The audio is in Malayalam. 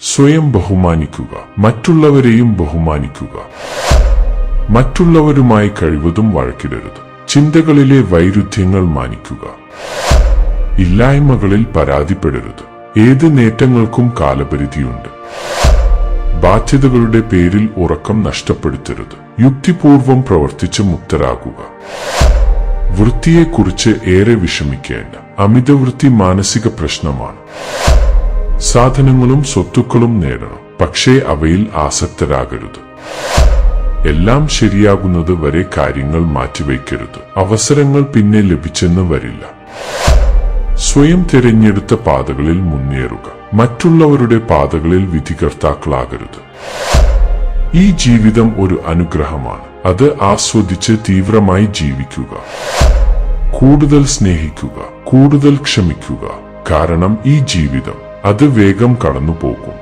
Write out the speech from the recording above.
സ്വയം ബഹുമാനിക്കുക, മറ്റുള്ളവരെയും ബഹുമാനിക്കുക. മറ്റുള്ളവരുമായി കഴിവതും വഴക്കിടരുത്. ചിന്തകളിലെ വൈരുദ്ധ്യങ്ങൾ മാനിക്കുക. ഇല്ലായ്മകളിൽ പരാതിപ്പെടരുത്. ഏത് നേട്ടങ്ങൾക്കും കാലപരിധിയുണ്ട്. ബാധ്യതകളുടെ പേരിൽ ഉറക്കം നഷ്ടപ്പെടുത്തരുത്. യുക്തിപൂർവം പ്രവർത്തിച്ച് മുക്തരാകുക. വൃത്തിയെക്കുറിച്ച് ഏറെ വിഷമിക്കേണ്ട. അമിതവൃത്തി മാനസിക പ്രശ്നമാണ്. സാധനങ്ങളും സ്വത്തുക്കളും നേടണം, പക്ഷേ അവയിൽ ആസക്തരാകരുത്. എല്ലാം ശരിയാകുന്നത് വരെ കാര്യങ്ങൾ മാറ്റിവയ്ക്കരുത്. അവസരങ്ങൾ പിന്നെ ലഭിച്ചെന്ന് വരില്ല. സ്വയം തിരഞ്ഞെടുത്ത പാതകളിൽ മുന്നേറുക. മറ്റുള്ളവരുടെ പാതകളിൽ വിധികർത്താക്കളാകരുത്. ഈ ജീവിതം ഒരു അനുഗ്രഹമാണ്. അത് ആസ്വദിച്ച് തീവ്രമായി ജീവിക്കുക. കൂടുതൽ സ്നേഹിക്കുക, കൂടുതൽ ക്ഷമിക്കുക. കാരണം ഈ ജീവിതം അത് വേഗം കടന്നുപോകും.